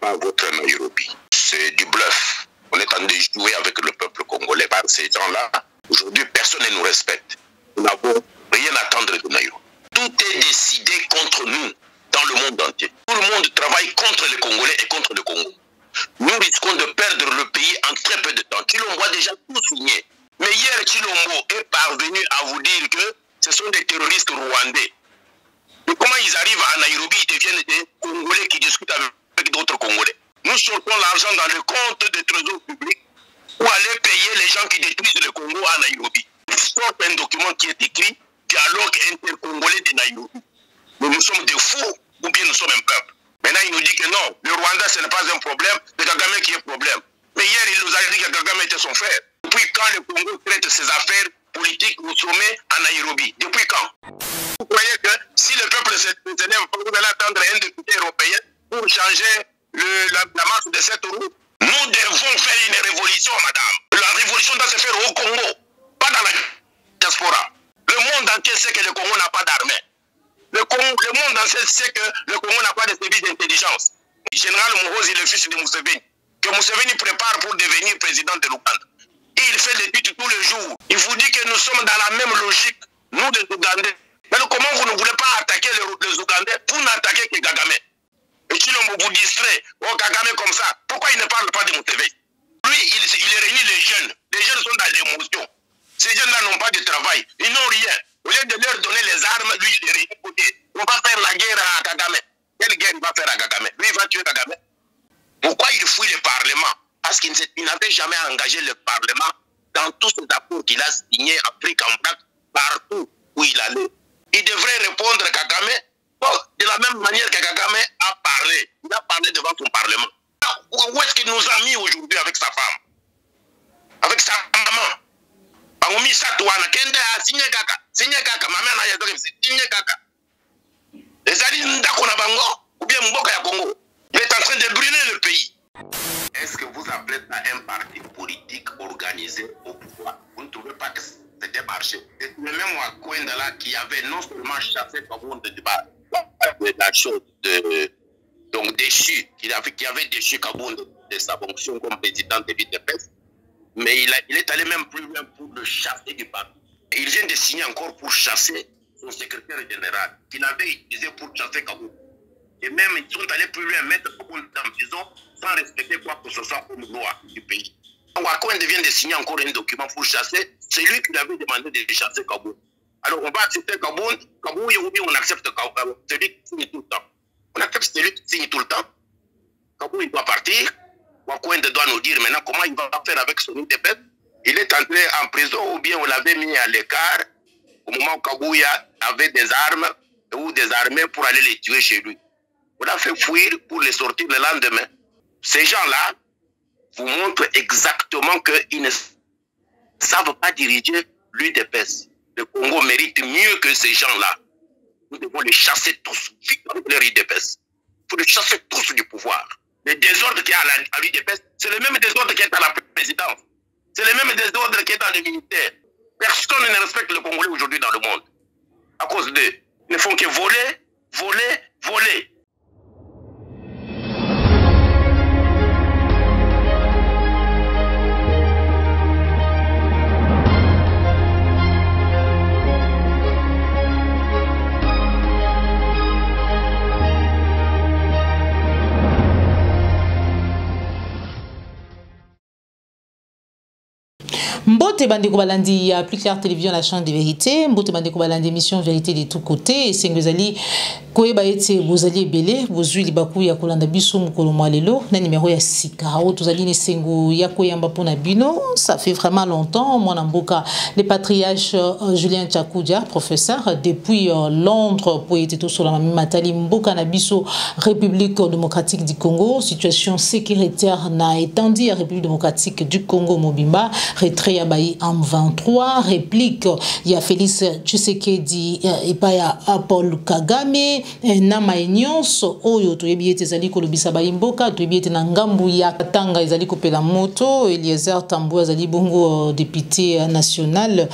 pas votre Nairobi. C'est du bluff. On est en train de jouer avec le peuple congolais par ces gens-là. Aujourd'hui, personne ne nous respecte. Nous n'avons rien à attendre de Nairobi. Tout est décidé contre nous dans le monde entier. Tout le monde travaille contre les Congolais et contre le Congo. Nous risquons de perdre le pays en très peu de temps. Chilombo a déjà tout signé. Mais hier, Chilombo est parvenu à vous dire que ce sont des terroristes rwandais. Et comment ils arrivent à Nairobi, ils deviennent des Congolais qui discutent avec d'autres Congolais. Nous sortons l'argent dans le compte des trésors publics pour aller payer les gens qui détruisent le Congo à Nairobi. Il sort un document qui est écrit dialogue intercongolais de Nairobi. Mais nous sommes des fous ou bien nous sommes un peuple. Maintenant, il nous dit que non, le Rwanda, ce n'est pas un problème, c'est Kagame qui est problème. Mais hier, il nous a dit que Kagame était son frère. Depuis quand le Congo traite ses affaires politiques au sommet à Nairobi? Depuis quand? Vous croyez que si le peuple s'élève, vous allez attendre un député européen pour changer la masse de cette route? Nous devons faire une révolution, madame. La révolution doit se faire au Congo, pas dans la diaspora. Le monde entier sait que le Congo n'a pas d'armée. Le monde entier sait que le Congo n'a pas de service d'intelligence. Le général Muhoozi est le fils de Museveni, que Museveni prépare pour devenir président de l'Ouganda. Et il fait des tweets tous les jours. Il vous dit que nous sommes dans la même logique, nous les Ougandais. Mais comment vous ne voulez pas attaquer les Ougandais? Vous n'attaquez que Kagame. Et Chilombo vous distrait. Oh, Kagame comme ça. Pourquoi il ne parle pas de Museveni? Lui, il réunit les jeunes. Les jeunes sont dans l'émotion. Ces jeunes-là n'ont pas de travail. Ils n'ont rien. Au lieu de leur donner les armes, lui, il les réunit côté. On va faire la guerre à Kagame. Quelle guerre il va faire à Kagame? Lui, il va tuer Kagame. Pourquoi il fouille le Parlement? Parce qu'il n'avait jamais engagé le Parlement dans tous ces accords qu'il a signés Afrique en black, partout où il allait. Il devrait répondre à Kagame de la même manière que Kagame a parlé. Il a parlé devant son Parlement. Où est-ce qu'il nous a mis aujourd'hui avec sa femme? Avec sa maman? Il est en train de brûler le pays. Est-ce que vous appelez ça un parti politique organisé au pouvoir? Vous ne trouvez pas que c'était marché? C'est le même Wakwendala qui avait non seulement chassé Kabound de la chose donc déchu, qui avait déchu Kabound de sa fonction comme président de l'UDPS, mais il est allé même plus loin pour le chasser du parti. Et il vient de signer encore pour chasser son secrétaire général, qu'il avait utilisé pour chasser Kabound. Et même, ils sont allés plus loin, mettre Kabound en prison sans respecter quoi que ce soit comme loi du pays. Wakwende vient de signer encore un document pour chasser, c'est lui qui l'avait demandé de chasser Kabound. Alors on va accepter Kabound, ou bien on accepte celui qui signe tout le temps. On accepte celui qui signe tout le temps. Kabound, il doit partir. Wakwende doit nous dire maintenant comment il va faire avec son UDPS. Il est entré en prison ou bien on l'avait mis à l'écart au moment où Kabouya avait des armes ou des armées pour aller les tuer chez lui. On a fait fuir pour les sortir le lendemain. Ces gens-là vous montrent exactement qu'ils ne savent pas diriger l'UDPS. Le Congo mérite mieux que ces gens-là. Nous devons les chasser tous, avec leur UDPS. Il faut les chasser tous du pouvoir. Le désordre qu'il y a à l'UDPS, c'est le même désordre qui est à la présidence. C'est le même désordre qui est dans les ministères. Personne ne respecte le Congolais aujourd'hui dans le monde. À cause d'eux. Ils ne font que voler, voler, voler. Mbote Bandeko Balandi, ya plus clair télévision, la chaîne de vérité. Mbote Bandeko Balandi, émission vérité de tous côtés. Et c'est que vous allez, vous allez belé, vous allez bakou ya kolanda biso mukolo mwalelo, na numéro ya sika. Vous allez ne sengo ya koyamba pona bino. Ça fait vraiment longtemps. Moi namboka le patriarche Julien Tchakoudia, professeur depuis Londres, pour être tout sur la matali mboka na biso République démocratique du Congo, situation sécuritaire na étendue à République démocratique du Congo Mobimba, retrait retrait ya bayi M23, réplique ya Félix Tshisekedi et pas ya Paul Kagame na maïnyonso oyo toyebi ete ezali kolobisa bayi mboka toyebi ete na ngambu ya Katanga ezali kopela moto Eliezer Tambo ezali bongo député national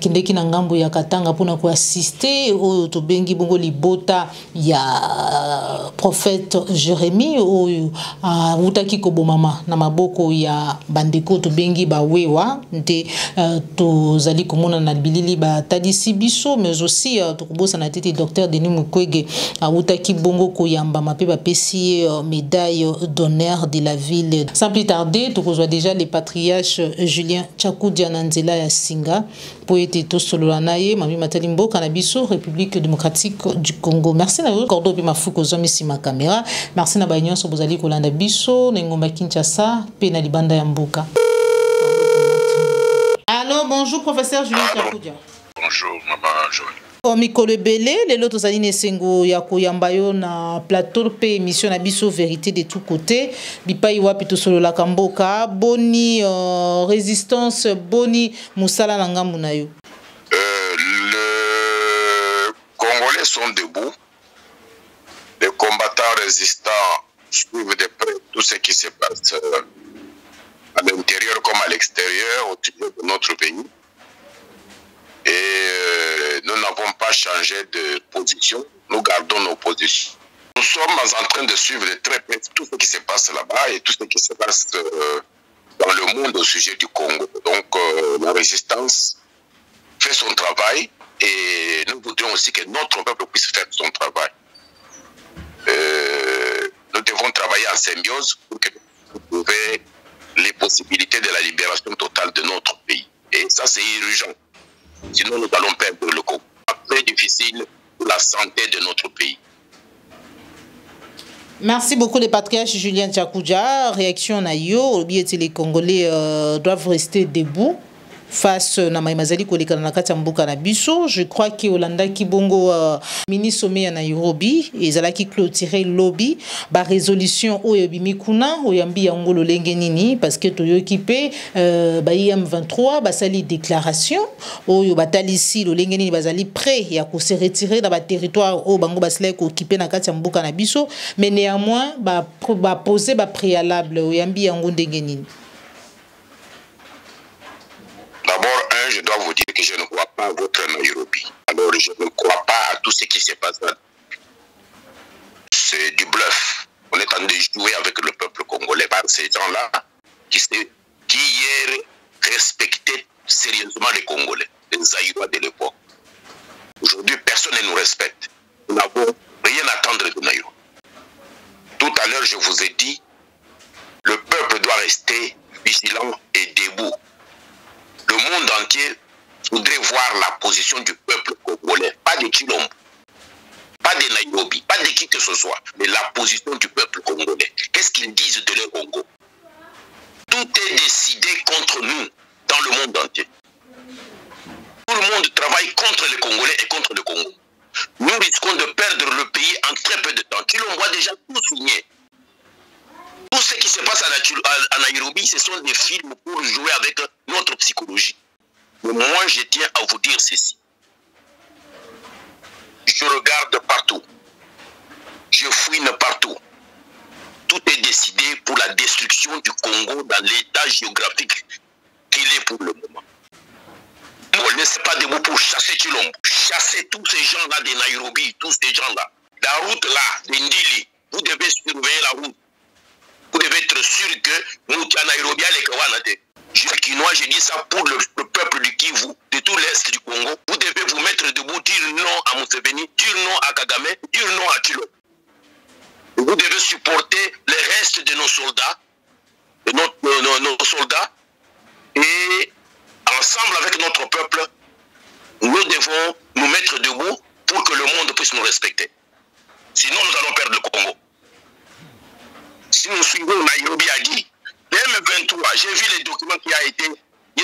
kindeki na ngambu ya Katanga pona ko assister oyo tobengi bongo libota ya prophète Jérémie oyo utaki kobomama na maboko ya bandeko tobengi bawewa nte tozali komona na bilili batadisi biso mais aussi tokobosa na tete docteur Denis Mukwege utaki bongo koyamba mape bapesi médaille d'honneur de la ville. Sans plus tarder tokozwa déjà les patriarches Julien Tchakudia na nzela ya Singa poete tosolola na ye mami matali mboka na biso République démocratique du Congo. Merci na yo Cordo pe mafuko zomisi ma caméra. Merci na baïnyonso bozali kolanda biso na ngomba Kinshasa pe na libanda ya mboka. Allô, bonjour professeur Julien Tchakudia. Bonjour maman Joël. O mikolo ebele lelo tozali na esengo ya koyamba yo na plateau pe émission na biso vérité de tout côté bipai wapi tosololaka mboka boni résistance boni musala na ngambu na yo. Les Congolais sont debout. Les combattants résistants suivent de près tout ce qui se passe à l'intérieur comme à l'extérieur au niveau de notre pays. Et nous n'avons pas changé de position, nous gardons nos positions. Nous sommes en train de suivre de très près tout ce qui se passe là-bas et tout ce qui se passe dans le monde au sujet du Congo. Donc la résistance fait son travail et nous voudrions aussi que notre peuple puisse faire son travail. Nous devons travailler en symbiose pour que nous trouvions les possibilités de la libération totale de notre pays. Et ça, c'est urgent. Sinon, nous allons perdre le Congo. Très difficile pour la santé de notre pays. Merci beaucoup les patriarches Julien Tchakudia. Réaction na yo, les Congolais doivent rester debout face na maimazali koleka na kati ya mboka na biso. Je crois que Olanda Kibongo ministre sommet ya Nairobi ezalaki clôturer lobby ba résolution oyo bimikuna oyambi yango lolenge nini parce que toyoki pe ba M23 basali déclaration oyo batalisi lolenge nini bazali prêt ya ko se retirer dans ba territoire o bango basala ko occuper na kati ya mboka na biso mais néanmoins ba poser ba préalable oyambi yango ndenge nini. D'abord, je dois vous dire que je ne crois pas à votre Nairobi. Alors, je ne crois pas à tout ce qui se passe là. C'est du bluff. On est en train de jouer avec le peuple congolais par ces gens-là qui hier respectaient sérieusement les Congolais, les Zaïrois de l'époque. Aujourd'hui, personne ne nous respecte. Nous n'avons rien à attendre de Nairobi. Tout à l'heure, je vous ai dit, le peuple doit rester vigilant et debout. Le monde entier voudrait voir la position du peuple congolais, pas de Chilombo, pas de Nairobi, pas de qui que ce soit, mais la position du peuple congolais. Qu'est-ce qu'ils disent de leur Congo? Tout est décidé contre nous dans le monde entier. Tout le monde travaille contre les Congolais et contre le Congo. Nous risquons de perdre le pays en très peu de temps. Chilombo a déjà tout signé. Tout ce qui se passe à Nairobi, ce sont des films pour jouer avec notre psychologie. Mais moi, je tiens à vous dire ceci. Je regarde partout. Je fouine partout. Tout est décidé pour la destruction du Congo dans l'état géographique qu'il est pour le moment. On ne s'est pas debout pour chasser Chilombo. Chasser tous ces gens-là de Nairobi, tous ces gens-là. La route là, de Ndili, vous devez surveiller la route. Vous devez être sûr que Moutia Nairobi a les Kawanate. Je suis quinois, je dis ça pour le peuple du Kivu, de tout l'Est du Congo. Vous devez vous mettre debout, dire non à Museveni, dire non à Kagame, dire non à Chilo. Vous devez supporter les restes de nos soldats, de nos soldats, et ensemble avec notre peuple, nous devons nous mettre debout pour que le monde puisse nous respecter. Sinon, nous allons perdre le Congo. Si nous suivons Nairobi a dit, le M23, j'ai vu les documents qui a été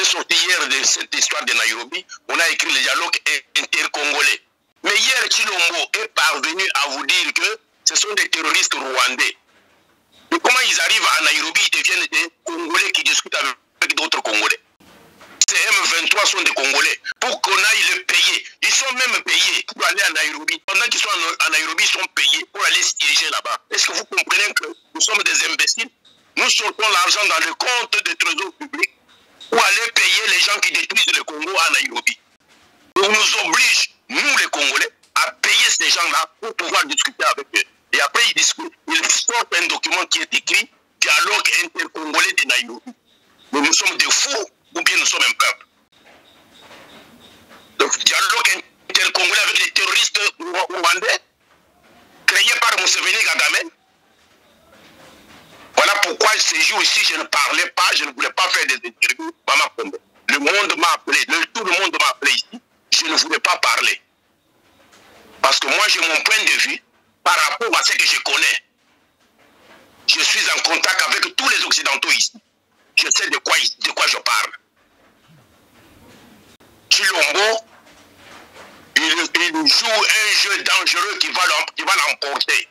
sorti hier de cette histoire de Nairobi, on a écrit le dialogue intercongolais. Mais hier, Chilombo est parvenu à vous dire que ce sont des terroristes rwandais. Mais comment ils arrivent à Nairobi, ils deviennent des Congolais qui discutent avec d'autres Congolais? terroristes M23 sont des Congolais. Pour qu'on aille les payer. Ils sont même payés pour aller à Nairobi. Pendant qu'ils sont à Nairobi, ils sont payés pour aller se diriger là-bas. Est-ce que vous comprenez que nous sommes des imbéciles? Nous sortons l'argent dans le compte des trésors publics pour aller payer les gens qui détruisent le Congo à Nairobi. On nous oblige, nous les Congolais, à payer ces gens-là pour pouvoir discuter avec eux. Et après, ils discutent. Ils sortent un document qui est écrit Dialogue intercongolais de Nairobi. Mais nous sommes des fous ou bien nous sommes un peuple. Donc, dialogue intercongolais avec les terroristes rwandais créés par Museveni Kagame. Voilà pourquoi ces jours ici, je ne parlais pas, je ne voulais pas faire des interviews. Le monde m'a appelé, tout le monde m'a appelé ici. Je ne voulais pas parler. Parce que moi, j'ai mon point de vue par rapport à ce que je connais. Je suis en contact avec tous les Occidentaux ici. Je sais de quoi je parle. Chilombo, il joue un jeu dangereux qui va l'emporter.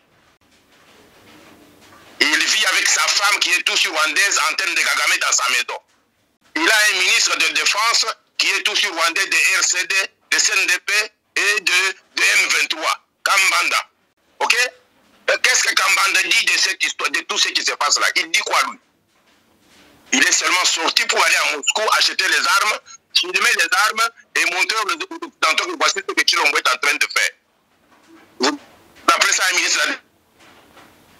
Il vit avec sa femme qui est tous rwandaise en train de Kagame dans sa maison. Il a un ministre de défense qui est tous rwandais de RCD, de CNDP et de M23, Kambanda. Ok? Qu'est-ce que Kambanda dit de cette histoire, de tout ce qui se passe là? Il dit quoi lui? Il est seulement sorti pour aller à Moscou, acheter les armes, filmer les armes et montrer aux Occidentaux que voici ce que Chilombo est en train de faire. Vous appelez ça un ministre de la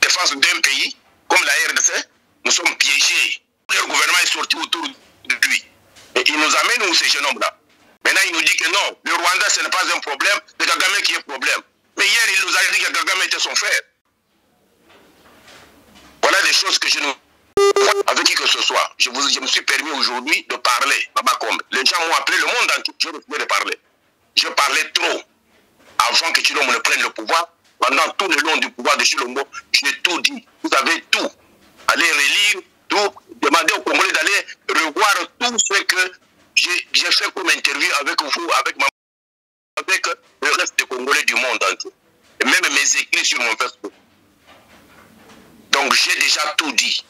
défense d'un pays, comme la RDC? Nous sommes piégés. Le gouvernement est sorti autour de lui. Et il nous amène où ces jeunes hommes-là? Maintenant, il nous dit que non, le Rwanda, ce n'est pas un problème, c'est Kagame qui est problème. Mais hier, il nous a dit que Kagame était son frère. Voilà des choses que je ne... Avec qui que ce soit, je me suis permis aujourd'hui de parler. Les gens m'ont appelé, le monde entier, je refusais de parler. Je parlais trop. Avant que Chilombo ne prenne le pouvoir, pendant tout le long du pouvoir de Chilombo, j'ai tout dit. Vous avez tout. Allez relire, tout. Demandez aux Congolais d'aller revoir tout ce que j'ai fait comme interview avec vous, avec le reste des Congolais du monde entier. Et même mes écrits sur mon Facebook. Donc j'ai déjà tout dit.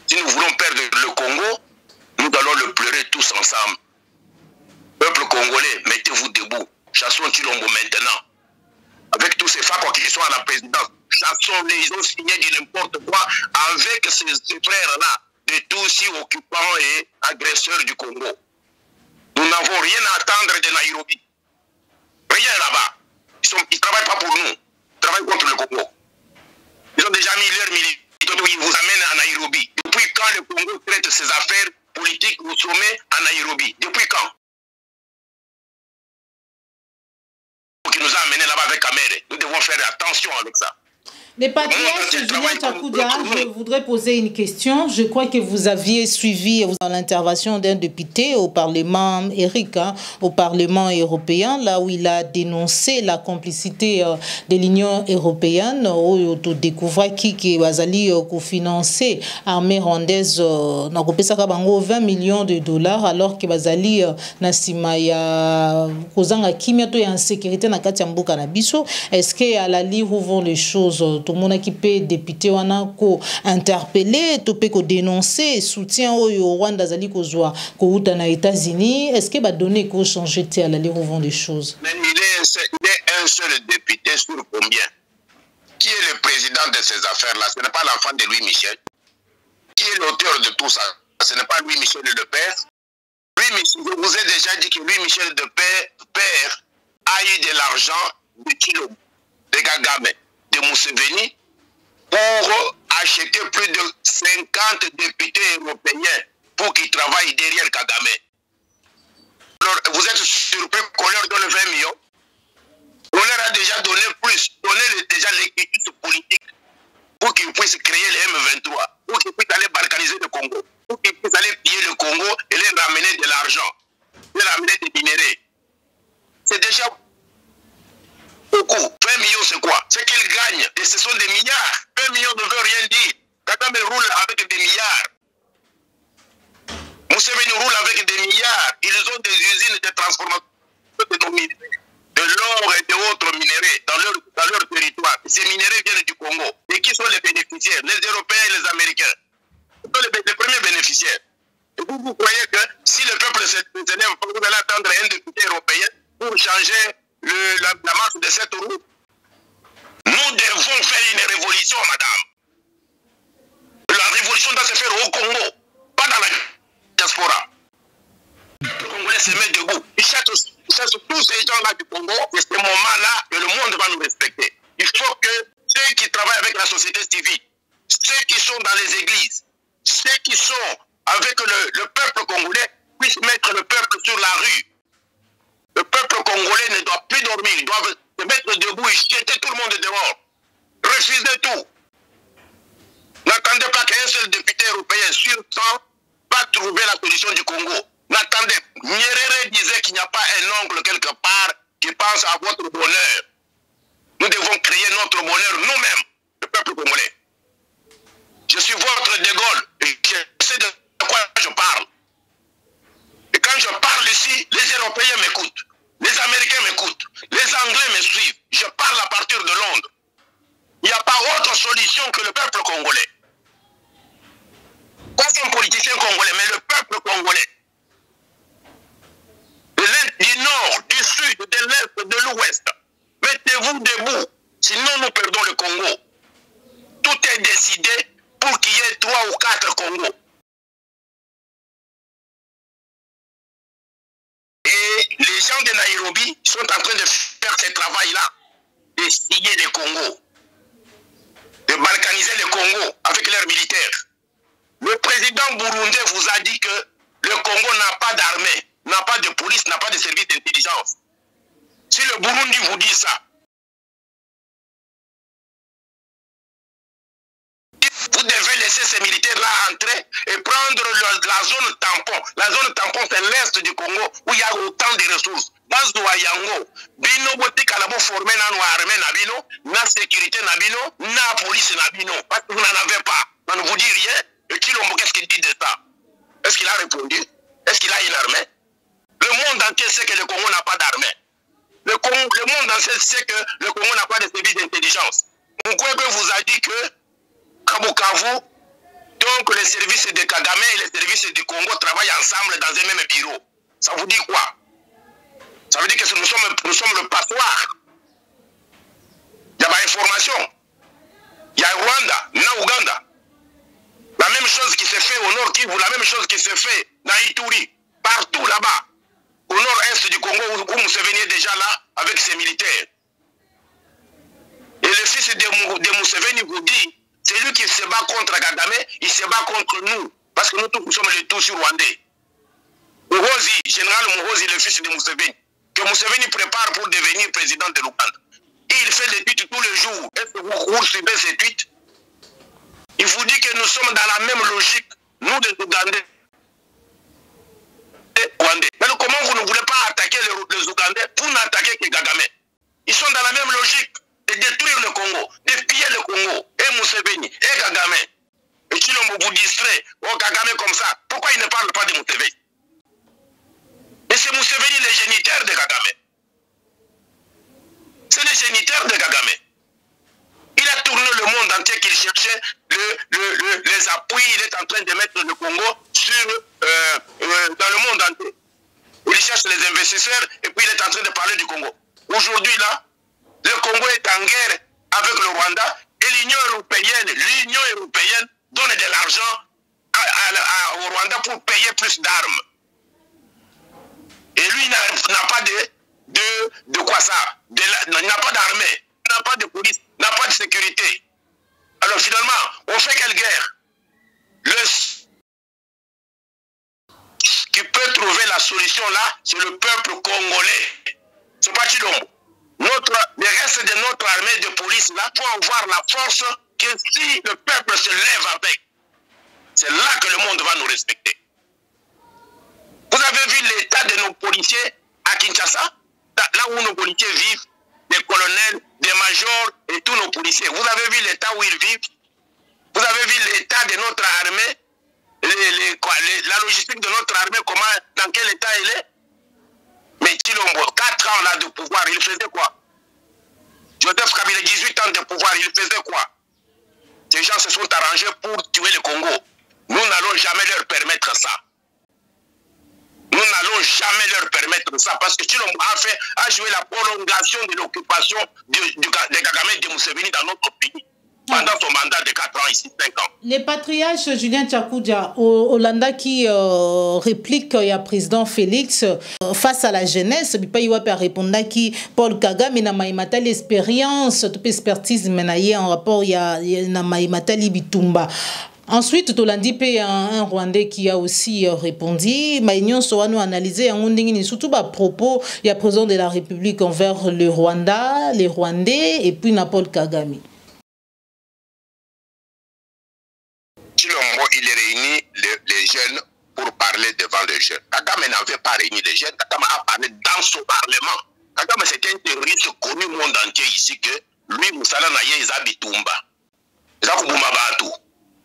Si nous voulons perdre le Congo, nous allons le pleurer tous ensemble. Peuple congolais, mettez-vous debout. Chassons Chilombo maintenant. Avec tous ces femmes qui sont à la présidence, chassons-les, ils ont signé du n'importe quoi avec ces frères-là, de tous occupants et agresseurs du Congo. Nous n'avons rien à attendre de Nairobi. Rien là-bas. Ils ne travaillent pas pour nous. Ils travaillent contre le Congo. Ils ont déjà mis leur militaire. Ils vous amènent à Nairobi. Depuis quand le Congo traite ses affaires politiques au sommet à Nairobi? Depuis quand? Qui nous a amenés là-bas avec Kamere. Nous devons faire attention avec ça. Les patriotes, Julien Takouda, je voudrais poser une question. Je crois que vous aviez suivi l'intervention d'un député au Parlement, Eric, au Parlement européen, là où il a dénoncé la complicité de l'Union européenne, où on découvre qui bazali financer l'armée rwandaise, 20 millions de dollars, alors que bazali nasima ya kozanga kimia to ya insécurité na kati ya mboka na biso. Est-ce que à la livre où vont les choses? Tout le monde qui peut député wana ko interpeller, tout peut ko dénoncer soutien au Rwanda zali ko zoa ko uta na États-Unis. Est-ce que ba donner ko changer à la lire vont des choses? Mais il est un seul député sur combien? Qui est le président de ces affaires-là? Ce n'est pas l'enfant de Louis Michel. Qui est l'auteur de tout ça? Ce n'est pas Louis Michel le père. Louis Michel, je vous ai déjà dit que Louis Michel le père a eu de l'argent de Chilombo, de Kagame, de Museveni pour acheter plus de 50 députés européens pour qu'ils travaillent derrière Kagame. Alors, vous êtes surpris qu'on leur donne 20 millions? On leur a déjà donné plus, déjà l'équité politique pour qu'ils puissent créer les M23, pour qu'ils puissent aller balkaniser le Congo, pour qu'ils puissent aller piller le Congo et les ramener de l'argent, les ramener des minéraux. C'est déjà beaucoup. 20 millions, c'est quoi? C'est qu'ils gagnent. Et ce sont des milliards. 20 millions ne veut rien dire. Kagame roule avec des milliards. Museveni roule avec des milliards. Ils ont des usines de transformation de l'or et d'autres minéraux dans leur territoire. Ces minéraux viennent du Congo. Et qui sont les bénéficiaires? Les Européens et les Américains. Ce sont les premiers bénéficiaires. Et vous croyez que si le peuple se lève, vous allez attendre un député européen pour changer la marche de cette route? Nous devons faire une révolution, madame. La révolution doit se faire au Congo, pas dans la diaspora. Le Congolais se met debout. Ils cherchent tous ces gens-là du Congo, et ce moment-là, que le monde va nous respecter. Il faut que ceux qui travaillent avec la société civile, ceux qui sont dans les églises, ceux qui sont avec le peuple congolais, puissent mettre le peuple sur la rue. Le peuple congolais ne doit plus dormir, ils doivent se mettre debout et jeter tout le monde dehors. Refusez tout. N'attendez pas qu'un seul député européen sur 100 va trouver la solution du Congo. N'attendez. Nyerere disait qu'il n'y a pas un oncle quelque part qui pense à votre bonheur. Nous devons créer notre bonheur nous-mêmes, le peuple congolais. Je suis votre De Gaulle et je sais de quoi je parle. Et quand je parle ici, les Européens m'écoutent, les Américains m'écoutent, les Anglais me suivent. Je parle à partir de Londres. Il n'y a pas autre solution que le peuple congolais. Pas un politicien congolais, mais le peuple congolais. De l'Est, du Nord, du Sud, de l'Est, de l'Ouest. Mettez-vous debout, sinon nous perdons le Congo. Tout est décidé pour qu'il y ait 3 ou 4 Congos. Et les gens de Nairobi sont en train de faire ce travail-là, de scier les Congos, de balkaniser le Congo avec leurs militaires. Le président burundais vous a dit que le Congo n'a pas d'armée, n'a pas de police, n'a pas de service d'intelligence. Si le Burundi vous dit ça, vous devez laisser ces militaires-là entrer et prendre la zone tampon. La zone tampon, c'est l'est du Congo où il y a autant de ressources. Dans Yango, Bino Botika labo formé dans armée Nabino, na sécurité Nabino, na police Nabino. Parce que vous n'en avez pas. On ne vous dit rien. Et Chilombo, qu'est-ce qu'il dit de ça? Est-ce qu'il a répondu? Est-ce qu'il a une armée? Le monde entier sait que le Congo n'a pas d'armée. Le monde entier sait que le Congo n'a pas de service d'intelligence. Mukwege vous a dit que Kabukavu, donc les services de Kagame et les services du Congo travaillent ensemble dans un même bureau. Ça vous dit quoi? Ça veut dire que nous sommes le passoire. Il y a pas d'information. Il y a Rwanda, il y a Ouganda. La même chose qui se fait au nord Kivu, la même chose qui se fait dans Ituri, partout là-bas, au nord-est du Congo, où Museveni est déjà là avec ses militaires. Et le fils de Museveni vous dit, c'est lui qui se bat contre Kagame, il se bat contre nous, parce que nous tous sommes les tous rwandais. Muhozi, général Muhozi, le fils de Museveni, que Museveni prépare pour devenir président de l'Ouganda. Et il fait des tweets tous les jours. Est-ce que vous suivez ces tweets? Il vous dit que nous sommes dans la même logique, nous les Ougandais. Mais comment vous ne voulez pas attaquer les Ougandais? Vous n'attaquez que Kagame. Ils sont dans la même logique de détruire le Congo, de piller le Congo, et Museveni, et Kagame. Et Chilombo vous distrait, oh Kagame comme ça, pourquoi il ne parle pas de Museveni? Et c'est Museveni le géniteur de Kagame. C'est le géniteur de Kagame. Il a tourné le monde entier qu'il cherchait les appuis, il est en train de mettre le Congo dans le monde entier. Il cherche les investisseurs et puis il est en train de parler du Congo. Aujourd'hui là, le Congo est en guerre avec le Rwanda et l'Union européenne donne de l'argent au Rwanda pour payer plus d'armes. Et lui n'a pas de quoi ça? Il n'a pas d'armée, n'a pas de police, n'a pas de sécurité. Alors finalement, on fait quelle guerre? Qui peut trouver la solution là, c'est le peuple congolais. C'est pas Chilombo. Le reste de notre armée de police là vont avoir la force que si le peuple se lève avec. C'est là que le monde va nous respecter. Vous avez vu l'état de nos policiers à Kinshasa, là où nos policiers vivent, des colonels, des majors et tous nos policiers. Vous avez vu l'état où ils vivent? Vous avez vu l'état de notre armée, la logistique de notre armée, dans quel état elle est? Mais Chilombo, 4 ans là de pouvoir, il faisait quoi? Joseph Kabila, 18 ans de pouvoir, il faisait quoi? Ces gens se sont arrangés pour tuer le Congo. Nous n'allons jamais leur permettre ça. jamais leur permettre ça parce que Chilombo a joué la prolongation de l'occupation de Kagame de Museveni dans notre pays pendant son mandat de 4 ans ici, 5 ans. Le patriarche Julien Tchakoudja, Hollanda qui réplique le président Félix face à la jeunesse, il peut y répondre qui Paul Kagame n'a pas l'expérience, toute expertise menaillée en rapport à Maïmatali Bitumba. Ensuite, Tolandi P, un Rwandais qui a aussi répondu. Maïnion Soano analysé en surtout à propos il y a président de la République envers le Rwanda, les Rwandais et puis Paul Kagame. Chilombo, il réunit les jeunes pour parler devant les jeunes. Kagame n'avait pas réuni les jeunes. Kagame a parlé dans son parlement. Kagame, c'était un terroriste connu au monde entier ici que lui, Moussala Naye, Isa Bitumba. Isa Kubuma Batu.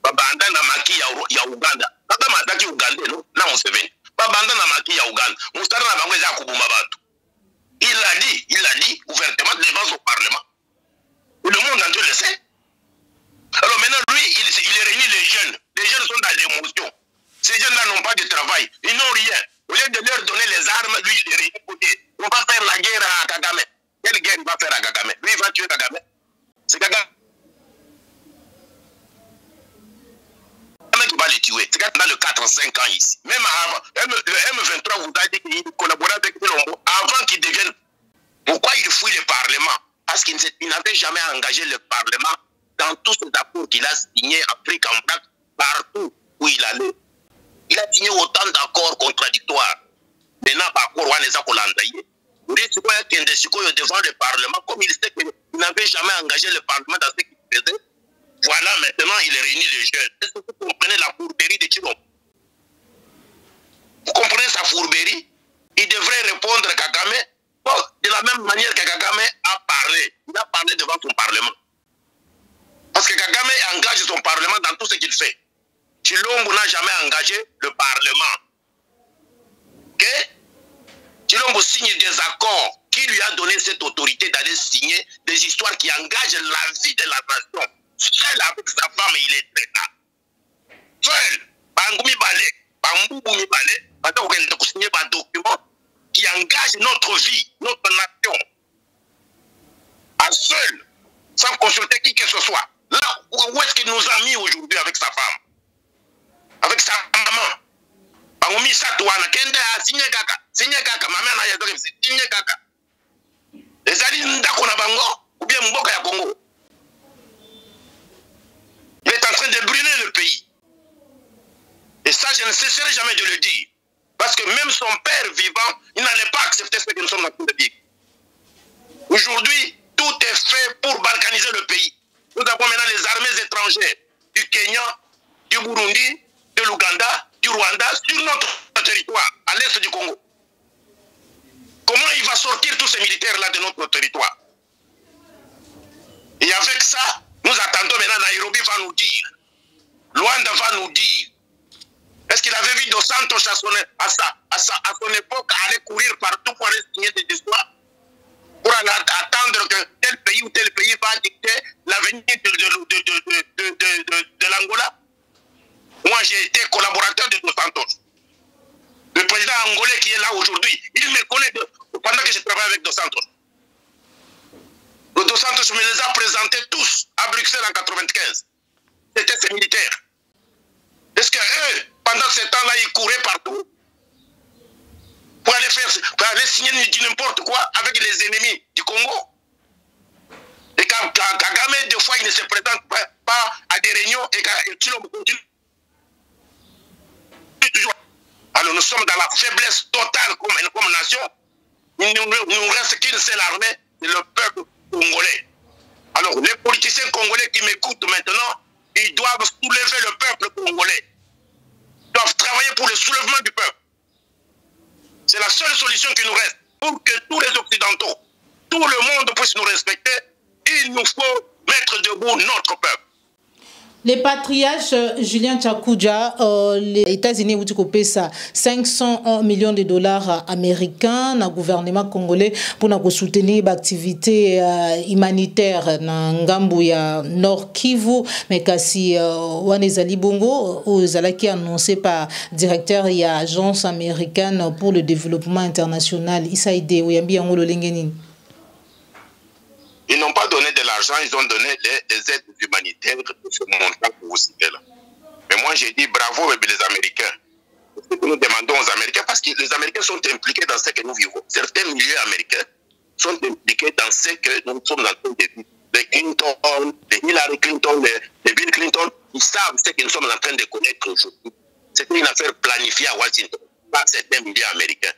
Babanda na maki ya Uganda. Kagame ataki Uganda, non? Na Museveni. Babanda na maki ya Uganda. Moussala na bango Isa Kubuma Batu. Il l'a dit ouvertement devant son parlement. Le monde entier le sait. Alors maintenant, lui, il réunit les jeunes. Les jeunes sont dans l'émotion. Ces jeunes-là n'ont pas de travail. Ils n'ont rien. Au lieu de leur donner les armes, lui, il les réunit pour dire on va faire la guerre à Kagame. Quelle guerre il va faire à Kagame? Lui, il va tuer Kagame. C'est Kagame qui va les tuer. C'est Kagame dans le 4-5 ans ici. Même avant, le M23 vous a dit qu'il collaborait avec Chilombo avant qu'il devienne. Pourquoi il fouille le Parlement? Parce qu'il n'avait jamais engagé le Parlement dans tous ces accords qu'il a signés Afrique en braque, partout où il allait. Il a signé autant d'accords contradictoires. Maintenant, par accord, on les a colandés. Vous dites devant le Parlement, comme il sait qu'il n'avait jamais engagé le Parlement dans ce qu'il faisait. Voilà, maintenant, il réunit les jeunes. Est-ce que vous comprenez la fourberie de Chilombo? Vous comprenez sa fourberie? Il devrait répondre à Kagame de la même manière que Kagame a parlé. Il a parlé devant son Parlement. Parce que Kagame engage son Parlement dans tout ce qu'il fait. Chilombo n'a jamais engagé le Parlement. Ok? Chilombo signe des accords qui lui a donné cette autorité d'aller signer des histoires qui engagent la vie de la nation. Seul avec sa femme, il est traînant. Seul. Bangoumi Balé, Bambouboumi Balé, maintenant on a signé un document qui engage notre vie, notre nation. À seul, sans consulter qui que ce soit. Là, où est-ce qu'il nous a mis aujourd'hui avec sa femme? Avec sa maman? Bangoumi Satouana, Kende a signé kaka, maman a signé kaka. Les alliés Ndakona Bango, ou bien Mboka ya Congo. Il est en train de brûler le pays. Et ça, je ne cesserai jamais de le dire. Parce que même son père vivant, il n'allait pas accepter ce que nous sommes en train de dire. Aujourd'hui, tout est fait pour balkaniser le pays. Nous avons maintenant les armées étrangères du Kenya, du Burundi, de l'Ouganda, du Rwanda, sur notre territoire, à l'est du Congo. Comment il va sortir tous ces militaires-là de notre territoire? Et avec ça, nous attendons maintenant Nairobi va nous dire, Luanda va nous dire, est-ce qu'il avait vu Dos Santos à son époque aller courir partout pour aller signer des histoires, pour attendre que tel pays ou tel pays va dicter l'avenir de l'Angola? Moi, j'ai été collaborateur de Dos Santos. Le président angolais qui est là aujourd'hui, il me connaît pendant que je travaille avec Dos Santos. Le Dos Santos me les a présentés tous à Bruxelles en 1995. C'était ces militaires. Est-ce qu'eux, pendant ce temps-là, ils couraient partout pour aller signer n'importe quoi avec les ennemis du Congo? Et quand Kagame, des fois, il ne se présente pas à des réunions et Chilombo continue. Alors nous sommes dans la faiblesse totale comme nation. Il nous reste qu'une seule armée, c'est le peuple congolais. Alors les politiciens congolais qui m'écoutent maintenant, ils doivent soulever le peuple congolais. Ils doivent travailler pour le soulèvement du peuple. C'est la seule solution qui nous reste. Pour que tous les Occidentaux, tout le monde puisse nous respecter, il nous faut mettre debout notre peuple. Les patriarches Julien Tchakoudja, les États-Unis ont coupé ça 500 millions de dollars américains dans le gouvernement congolais pour soutenir l'activité humanitaire dans Ngambouya Nord Kivu, mais kasi Wanezali Bongo qui a annoncé par directeur de l'agence américaine pour le développement international Isaïde Oyambi Angolo Lengenin. Ils n'ont pas donné de l'argent, ils ont donné des aides humanitaires de ce montant que vous citez là. Mais moi, j'ai dit bravo les Américains. C'est ce que nous demandons aux Américains, parce que les Américains sont impliqués dans ce que nous vivons. Certains milieux américains sont impliqués dans ce que nous sommes en train de vivre. Les Clinton, les Hillary Clinton, les Bill Clinton, ils savent ce que nous sommes en train de connaître aujourd'hui. C'était une affaire planifiée à Washington par certains milieux américains.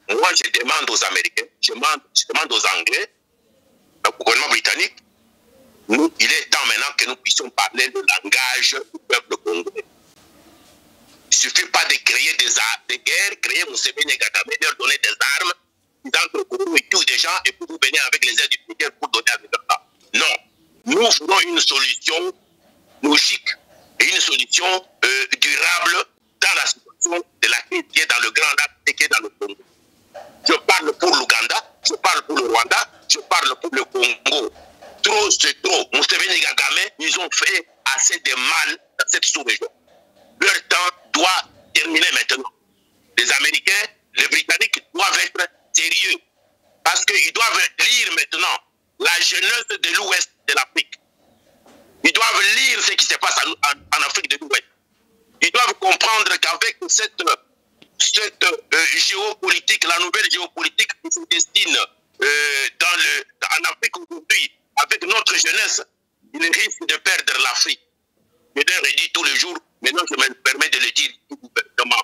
Moi, je demande aux Américains, je demande aux Anglais, au gouvernement britannique, il est temps maintenant que nous puissions parler le langage du peuple congolais. Il ne suffit pas de créer des guerres, créer Museveni et Kagame, leur donner des armes, ils entrent au Congo et tuent des gens, et puis vous venez avec les aides humanitaires pour donner avec ça. Non. Nous voulons une solution logique et une solution durable dans la situation de la crise qui est dans le Grand Lac et qui est dans le Congo. Je parle pour l'Ouganda, je parle pour le Rwanda, je parle pour le Congo. Trop, c'est trop. Museveni et Kagame, ils ont fait assez de mal dans cette sous-région. Leur temps doit terminer maintenant. Les Américains, les Britanniques doivent être sérieux. Parce qu'ils doivent lire maintenant la jeunesse de l'Ouest de l'Afrique. Ils doivent lire ce qui se passe en Afrique de l'Ouest. Ils doivent comprendre qu'avec cette géopolitique, la nouvelle géopolitique qui se destine en Afrique aujourd'hui, avec notre jeunesse, ils risquent de perdre l'Afrique. Je leur ai dit tous les jours, maintenant je me permets de le dire ouvertement.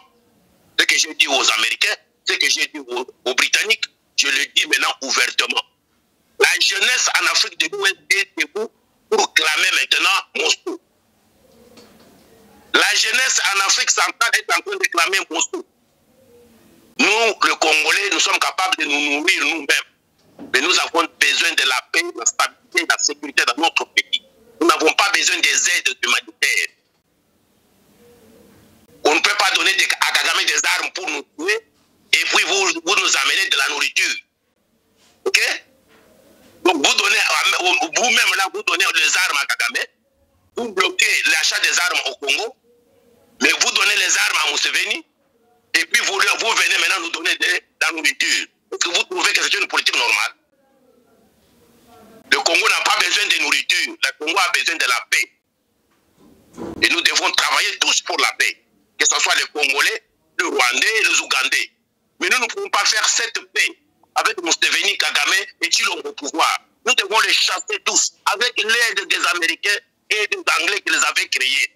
Ce que j'ai dit aux Américains, ce que j'ai dit aux Britanniques, je le dis maintenant ouvertement. La jeunesse en Afrique de l'Ouest est debout pour clamer maintenant Moscou. La jeunesse en Afrique centrale est en train de clamer Moscou. Nous, le Congolais, nous sommes capables de nous nourrir nous-mêmes. Mais nous avons besoin de la paix, de la stabilité, de la sécurité dans notre pays. Nous n'avons pas besoin des aides humanitaires. On ne peut pas donner à Kagame des armes pour nous tuer et puis vous nous amenez de la nourriture. Ok? Donc vous donnez, vous-même là, vous donnez les armes à Kagame, vous bloquez l'achat des armes au Congo, mais vous donnez les armes à Museveni, et puis vous venez maintenant nous donner de la nourriture. Est-ce que vous trouvez que c'est une politique normale? Le Congo n'a pas besoin de nourriture, le Congo a besoin de la paix. Et nous devons travailler tous pour la paix, que ce soit les Congolais, les Rwandais et les Ougandais. Mais nous ne pouvons pas faire cette paix avec Museveni, Kagame et Tshilombo au pouvoir. Nous devons les chasser tous avec l'aide des Américains et des Anglais qui les avaient créés.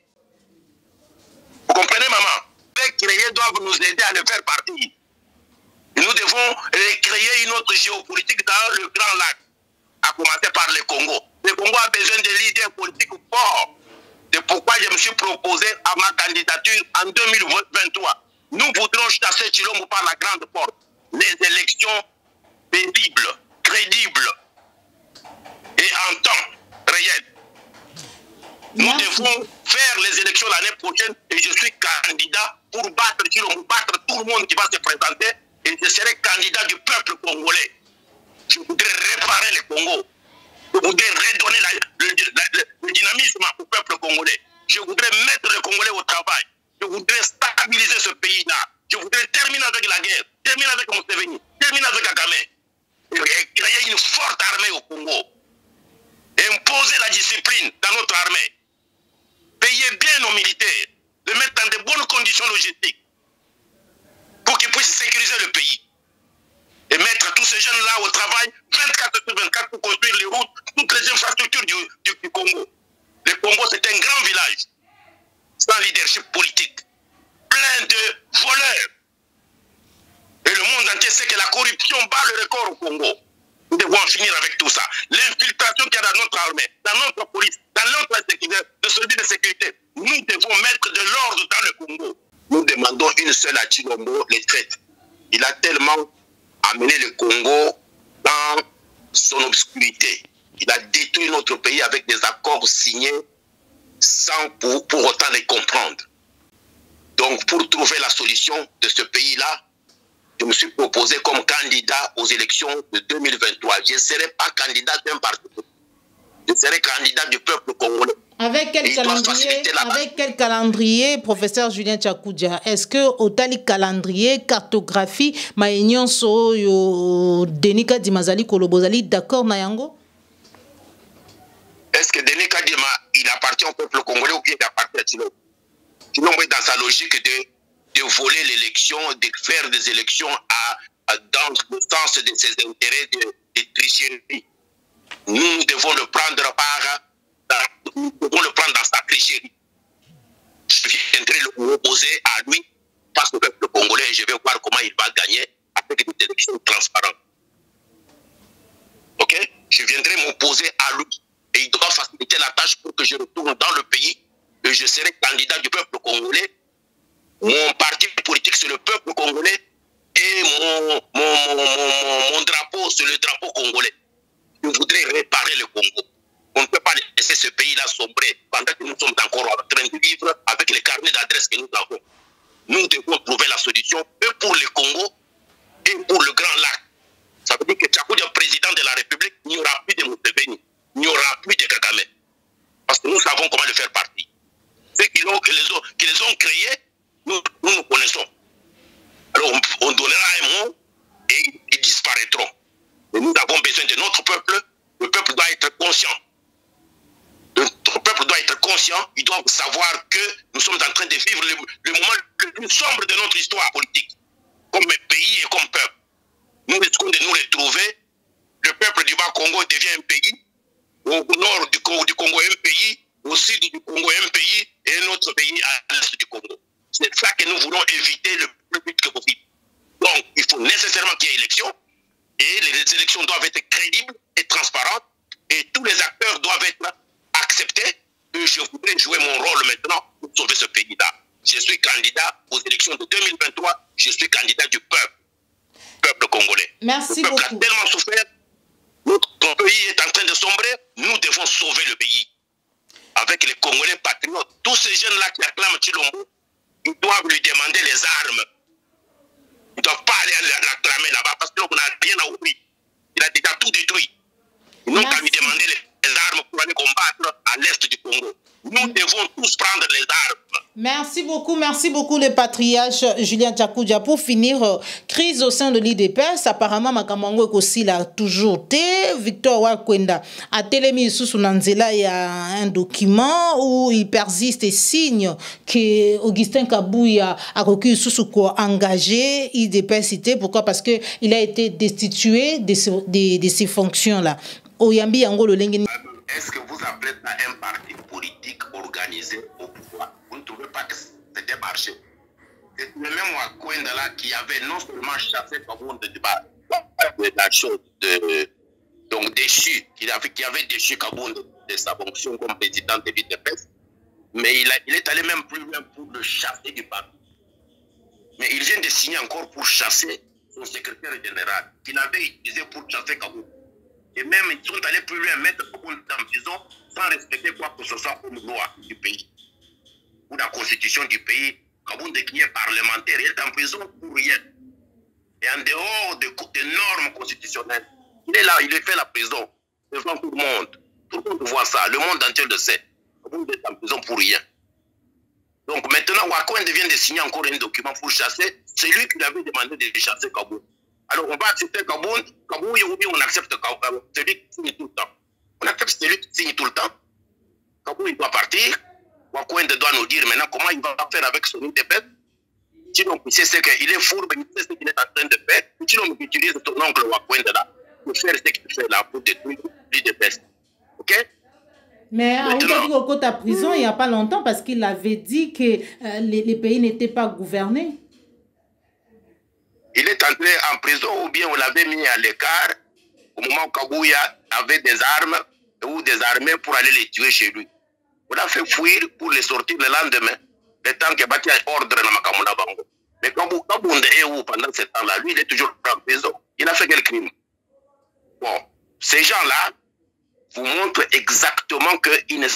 Vous comprenez, maman? Les créés doivent nous aider à les faire partir. Et nous devons créer une autre géopolitique dans le Grand Lac, à commencer par le Congo. Le Congo a besoin de leaders politiques forts. C'est pourquoi je me suis proposé à ma candidature en 2023. Nous voudrons chasser Tshilombo par la grande porte. Les élections paisibles, crédibles et en temps réel. Nous devons faire les élections l'année prochaine et je suis candidat pour battre Tshilombo, battre tout le monde qui va se présenter et je serai candidat du peuple congolais. Je voudrais réparer le Congo. Je voudrais redonner le dynamisme au peuple congolais. Je voudrais mettre le Congolais au travail. Je voudrais stabiliser ce pays-là. Je voudrais terminer avec la guerre, terminer avec Museveni, terminer avec Kagame. Et créer une forte armée au Congo. Imposer la discipline dans notre armée. Payer bien nos militaires. Les mettre dans de bonnes conditions logistiques. Pour qu'ils puissent sécuriser le pays. Et mettre tous ces jeunes-là au travail 24/24 pour construire les routes, toutes les infrastructures du Congo. Le Congo, c'est un grand village, sans leadership politique, plein de voleurs. Et le monde entier sait que la corruption bat le record au Congo. Nous devons en finir avec tout ça. L'infiltration qu'il y a dans notre armée, dans notre police, dans notre service de sécurité, nous devons mettre de l'ordre dans le Congo. Nous demandons une seule à Tshilombo, les traites. Il a tellement amené le Congo dans son obscurité. Il a détruit notre pays avec des accords signés sans pour autant les comprendre. Donc, pour trouver la solution de ce pays-là, je me suis proposé comme candidat aux élections de 2023. Je ne serai pas candidat d'un parti. Je serai candidat du peuple congolais. Avec quel calendrier, professeur Julien Tchakoudia? Est-ce que au calendrier, cartographie, maïnion so yo Denis Kadimazali Kolobozali d'accord Nayango? Est-ce que Denis Kadima, il appartient au peuple congolais ou bien il appartient à Tino? Tino est dans sa logique de voler l'élection, de faire des élections dans le sens de ses intérêts de tricherie. Nous devons le prendre dans sa tricherie. Je viendrai l'opposer à lui face au peuple congolais et je vais voir comment il va gagner avec des élections transparentes. Ok? Je viendrai m'opposer à lui et il doit faciliter la tâche pour que je retourne dans le pays et je serai candidat du peuple congolais. Mon parti politique, c'est le peuple congolais et mon drapeau, c'est le drapeau congolais. Je voudrais réparer le Congo. On ne peut pas laisser ce pays-là sombrer pendant que nous sommes encore en train de vivre avec les carnets d'adresse que nous avons. Nous devons trouver la solution et pour le Congo et pour le Grand Lac. Ça veut dire que Tchakoudia, président de la République, il n'y aura plus de Museveni, il n'y aura plus de Kagame. Parce que nous savons comment le faire partie. Ceux qui les ont créés, nous connaissons. Alors on donnera un mot et ils disparaîtront. Mais nous avons besoin de notre peuple. Le peuple doit être conscient. Notre peuple doit être conscient. Il doit savoir que nous sommes en train de vivre le moment le plus sombre de notre histoire politique. Comme pays et comme peuple. Nous risquons de nous retrouver. Le peuple du Bas-Congo devient un pays. Au nord du Congo un pays. Au sud du Congo un pays. Et un autre pays à l'est du Congo. C'est ça que nous voulons éviter le plus vite que possible. Donc, il faut nécessairement qu'il y ait élection. Et les élections doivent être crédibles et transparentes. Et tous les acteurs doivent être acceptés. Et je voudrais jouer mon rôle maintenant pour sauver ce pays-là. Je suis candidat aux élections de 2023. Je suis candidat du peuple congolais. Merci beaucoup. Le beaucoup. peuple a tellement souffert. Notre pays est en train de sombrer. Nous devons sauver le pays. Avec les Congolais patriotes. Tous ces jeunes-là qui acclament Tshilombo, ils doivent lui demander les armes. Ils ne doivent pas aller l'acclamer là-bas parce qu'on n'a rien à ouvrir. Il a déjà tout détruit. Ils n'ont qu'à lui demander les armes pour aller combattre à l'est du Congo. Nous devons tous prendre les armes. Merci beaucoup le patriarche Julien Tchakoudia. Pour finir, crise au sein de l'IDPS, apparemment Makamango aussi l'a toujours été. Victor Wakwenda a télémis sous son anzela, il y a un document où il persiste et signe que Augustin Kabouya a reculé sous quoi engagé IDPS. Pourquoi? Parce que il a été destitué de ses fonctions-là. Oyambi Angolo Lengeni. Est-ce que vous appelez ça un parti politique organisé au pouvoir? Vous ne trouvez pas que c'était marché? C'est le même Wakwenda là qui avait non seulement chassé Kabound de la chose donc déchu, qui avait déchu Kabound de sa fonction comme président de l'IDPS, mais il est allé même plus loin pour le chasser du parti. Mais il vient de signer encore pour chasser son secrétaire général, qu'il avait utilisé pour chasser Kabound. Et même, ils sont allés plus loin, mettre Kabound en prison sans respecter quoi que ce soit comme loi du pays. Ou la constitution du pays. Kabound qui est parlementaire, il est en prison pour rien. Et en dehors des normes constitutionnelles, il est là, il est fait la prison devant tout le monde. Tout le monde voit ça, le monde entier le sait. Kabound est en prison pour rien. Donc maintenant, Wakwenda vient de signer encore un document pour chasser. C'est lui qui avait demandé de chasser Kabound. Alors on va accepter Kabound, ou bien on accepte celui qui signe tout le temps. On accepte celui qui signe tout le temps. Kabound il doit partir. Wakwenda doit nous dire maintenant comment il va faire avec son IDPS. Sinon, il sait qu'il est fourbe, il sait ce qu'il est en train de faire. Sinon, il utilise ton oncle Wakwenda là pour faire ce qu'il fait là, pour détruire l'IDPS. Ok? Mais on a dit au côté à prison il n'y a pas longtemps parce qu'il avait dit que les pays n'étaient pas gouvernés. Il est entré en prison ou bien on l'avait mis à l'écart au moment où Kabouya avait des armes ou des armées pour aller les tuer chez lui. On a fait fuir pour les sortir le lendemain. Le temps qu'il a battu ordre dans Makamuna Bango. Mais Kabound est où pendant ce temps-là? Lui, il est toujours en prison. Il a fait quel crime? Bon, ces gens-là vous montrent exactement qu'ils ne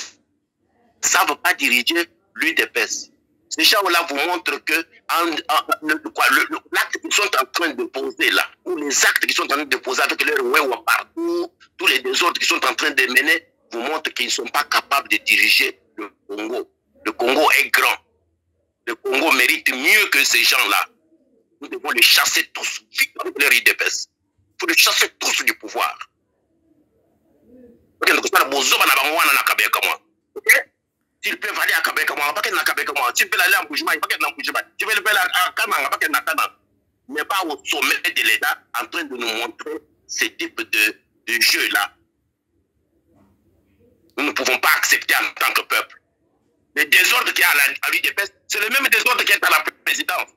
savent pas diriger l'UDPS. Ces gens-là vous montrent que l'acte qu'ils sont en train de poser là, ou les actes qu'ils sont en train de poser avec leur wewa partout, tous les désordres qu'ils sont en train de mener, vous montrent qu'ils ne sont pas capables de diriger le Congo. Le Congo est grand. Le Congo mérite mieux que ces gens-là. Nous devons les chasser tous, vite avec leur UDPS. Il faut les chasser tous du pouvoir. S'ils peuvent aller à Kabeka, moi, pas qu'elle n'a Kabeka, moi. S'ils peuvent aller à Boujima, pas qu'elle n'a Boujima. S'ils peuvent aller à Kananga, pas qu'elle n'a Kananga. Mais pas au sommet de l'État en train de nous montrer ce type de jeu-là. Nous ne pouvons pas accepter en tant que peuple. Les désordres qu'il y a à l'UDPS, c'est le même désordre qui est à la présidence.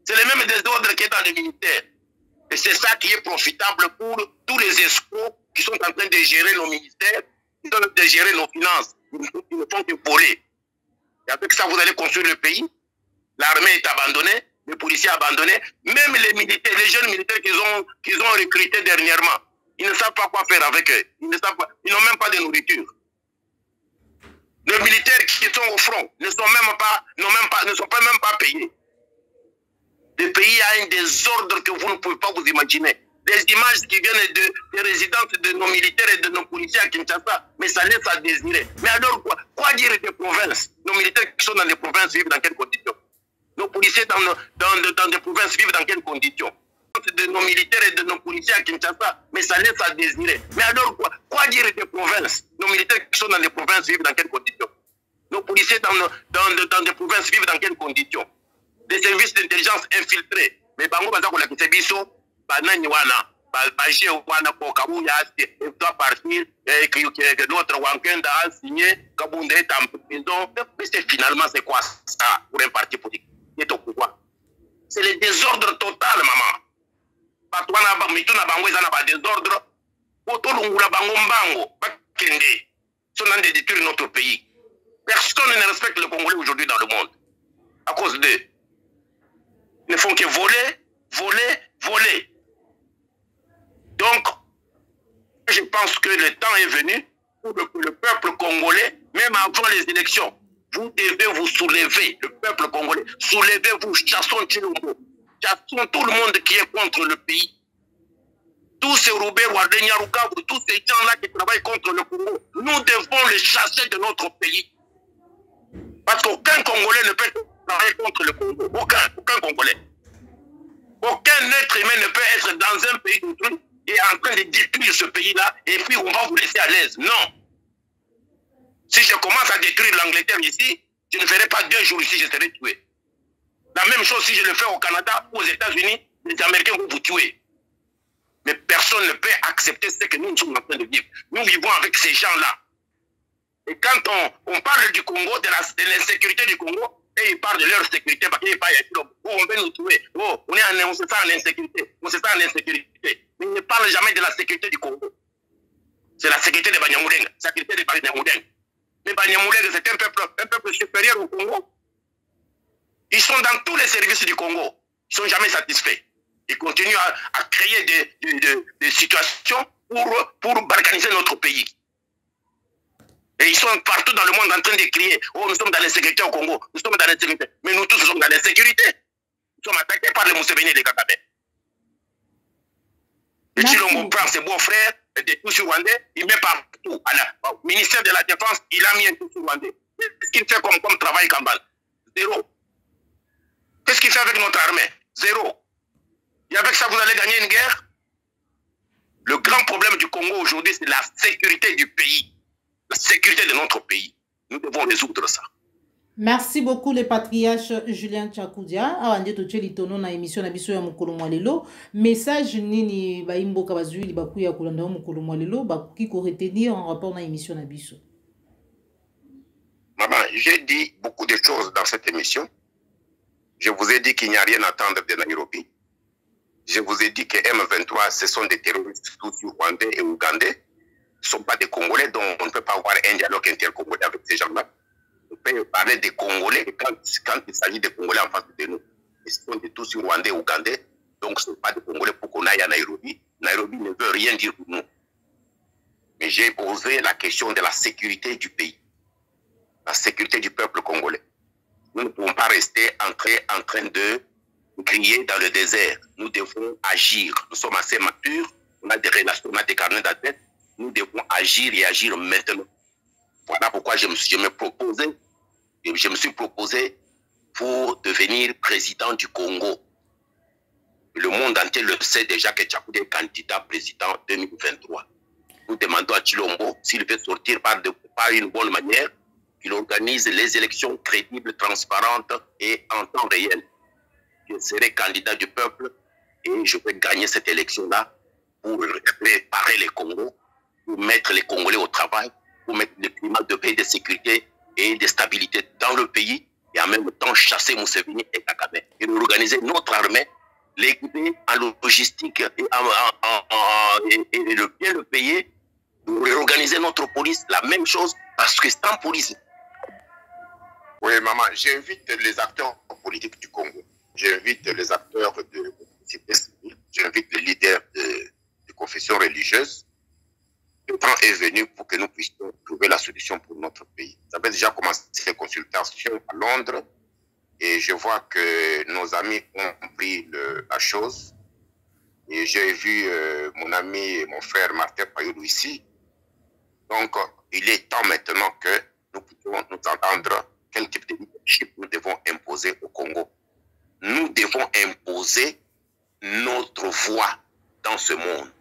C'est le même désordre qui est dans le ministère. Et c'est ça qui est profitable pour tous les escrocs qui sont en train de gérer nos ministères, qui sont en train de gérer nos finances. Ils ne font que voler. Et avec ça, vous allez construire le pays. L'armée est abandonnée, les policiers abandonnés, même les militaires, les jeunes militaires qu'ils ont recrutés dernièrement. Ils ne savent pas quoi faire avec eux. Ils n'ont même pas de nourriture. Les militaires qui sont au front ne sont même pas payés. Le pays a un désordre que vous ne pouvez pas vous imaginer. Les images qui viennent des résidences de nos militaires et de nos policiers à Kinshasa, mais ça laisse à désirer. Mais alors quoi dire des provinces? Nos militaires qui sont dans les provinces vivent dans quelles conditions? Nos policiers dans des provinces vivent dans quelles conditions? De nos militaires et de nos policiers à Kinshasa, mais ça laisse à désirer. Mais alors quoi dire des provinces? Nos militaires qui sont dans les provinces vivent dans quelles conditions? Nos policiers dans des provinces vivent dans quelles conditions? Des services d'intelligence infiltrés. Mais bango baza ko la kisebiso banani wana baje wana ko kabuya doit partir que notre wankenda a signé Kabunda est en prison. Mais finalement c'est quoi ça pour un parti politique? C'est le désordre total, maman. Patwana ba mituna bango ezana ba désordre. Otolungula bango mbango bakende. Sont en train de détruire notre pays. Personne ne respecte le Congolais aujourd'hui dans le monde. À cause d'eux. Ils ne font que voler, voler, voler. Donc, je pense que le temps est venu pour que le peuple congolais, même avant les élections, vous devez vous soulever, le peuple congolais. Soulevez-vous, chassons Chilombo. Chassons tout le monde qui est contre le pays. Tous ces Robert Ouadé-Nyarukabu, tous ces gens-là qui travaillent contre le Congo, nous devons les chasser de notre pays. Parce qu'aucun Congolais ne peut travailler contre le Congo. Aucun Congolais. Aucun être humain ne peut être dans un pays d'autrui et en train de détruire ce pays-là et puis on va vous laisser à l'aise. Non. Si je commence à détruire l'Angleterre ici, je ne ferai pas 2 jours ici, je serai tué. La même chose si je le fais au Canada ou aux États-Unis, les Américains vont vous tuer. Mais personne ne peut accepter ce que nous sommes en train de vivre. Nous vivons avec ces gens-là. Et quand on parle du Congo, de l'insécurité du Congo, et ils parlent de leur sécurité, parce qu'ils parlent on veut nous tuer, on se sent en insécurité, Mais ils ne parlent jamais de la sécurité du Congo. C'est la sécurité de Banyamuleng, la sécurité de Banyamuleng. Mais Banyamuleng, c'est un peuple supérieur au Congo. Ils sont dans tous les services du Congo. Ils ne sont jamais satisfaits. Ils continuent à créer des situations pour balkaniser notre pays. Et ils sont partout dans le monde en train de crier, oh, nous sommes dans l'insécurité au Congo, nous sommes dans l'insécurité. Mais nous tous sommes dans l'insécurité. Nous sommes attaqués par les Museveni et les Kagame. Et Chilombo prend ses beaux-frères, des tous rwandais, il met partout. Au ministère de la Défense, il a mis un tous rwandais. Qu'est-ce qu'il fait comme travail, Kambal? Zéro. Qu'est-ce qu'il fait avec notre armée? Zéro. Et avec ça, vous allez gagner une guerre? Le grand problème du Congo aujourd'hui, c'est la sécurité du pays. La sécurité de notre pays. Nous devons résoudre ça. Merci beaucoup le patriarche Julien Tchakoudia. Awande toche litono na émission na biso ya mukolo mwalelo. Message nini baimboka bazui libaku ya kolanda mukolo mwalelo bakuki ko retenir en rapport na émission na biso. Maman, j'ai dit beaucoup de choses dans cette émission. Je vous ai dit qu'il n'y a rien à attendre de Nairobi. Je vous ai dit que M23, ce sont des terroristes tous rwandais et ougandais. Ce ne sont pas des Congolais, donc on ne peut pas avoir un dialogue intercongolais avec ces gens-là. On peut parler des Congolais quand il s'agit des Congolais en face de nous. Ils sont des tous rwandais et ougandais, donc ce ne sont pas des Congolais pour qu'on aille à Nairobi. Nairobi ne veut rien dire pour nous. Mais j'ai posé la question de la sécurité du pays. la sécurité du peuple congolais. Nous ne pouvons pas rester en train de crier dans le désert. Nous devons agir. Nous sommes assez matures, on a des relations, on a des carnets d'adresse. Nous devons agir et agir maintenant. Voilà pourquoi je me suis proposé pour devenir président du Congo. Le monde entier le sait déjà que Tchakoudé est candidat président 2023. Nous demandons à Tshilombo, s'il veut sortir par une bonne manière, qu'il organise les élections crédibles, transparentes et en temps réel. Je serai candidat du peuple et je vais gagner cette élection-là pour préparer les Congos, pour mettre les Congolais au travail, pour mettre le climat de paix, de sécurité et de stabilité dans le pays et en même temps chasser Museveni et Kagame. Et organiser notre armée, l'équiper en logistique et bien le payer, pour réorganiser notre police, la même chose, parce que sans police. Oui, maman, j'invite les acteurs politiques du Congo, j'invite les acteurs de la société civile, j'invite les leaders de confessions religieuses. Le temps est venu pour que nous puissions trouver la solution pour notre pays. Ça avait déjà commencé les consultations à Londres et je vois que nos amis ont pris la chose. Et j'ai vu mon ami et mon frère Martin Payoulou ici. Donc, il est temps maintenant que nous puissions nous entendre quel type de leadership nous devons imposer au Congo. Nous devons imposer notre voix dans ce monde.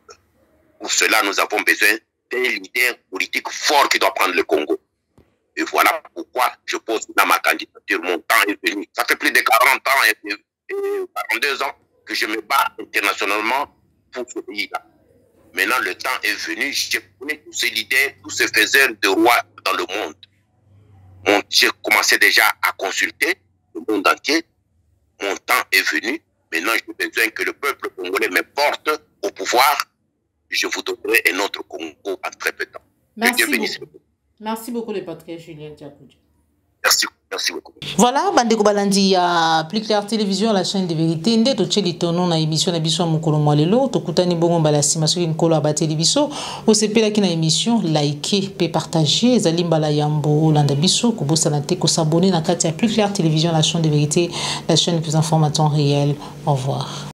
Pour cela, nous avons besoin d'un leader politique fort qui doit prendre le Congo. Et voilà pourquoi je pose dans ma candidature. Mon temps est venu. Ça fait plus de 40 ans et 42 ans que je me bats internationalement pour ce pays-là. Maintenant, le temps est venu. Je connais tous ces leaders, tous ces faiseurs de rois dans le monde. J'ai commencé déjà à consulter le monde entier. Mon temps est venu. Maintenant, j'ai besoin que le peuple congolais me porte au pouvoir. Je vous donnerai un autre Congo en très peu de temps. Merci beaucoup. Merci beaucoup, le patriarche Julien Tchakoudé. Merci beaucoup. Voilà, Bandeko Balandi à Plus Clair Télévision, la chaîne de vérité. Nde to tcheli tono na émission na biso mukolo mwalelo to kutani bongo balasi masoki nkolo abateli biso o sepela ki na émission liker pe partager ezali mbala yambo landa biso ko bosana te ko s'abonner na kati ya Plus Clair Télévision, la chaîne de vérité, la chaîne plus information réelle. Au revoir.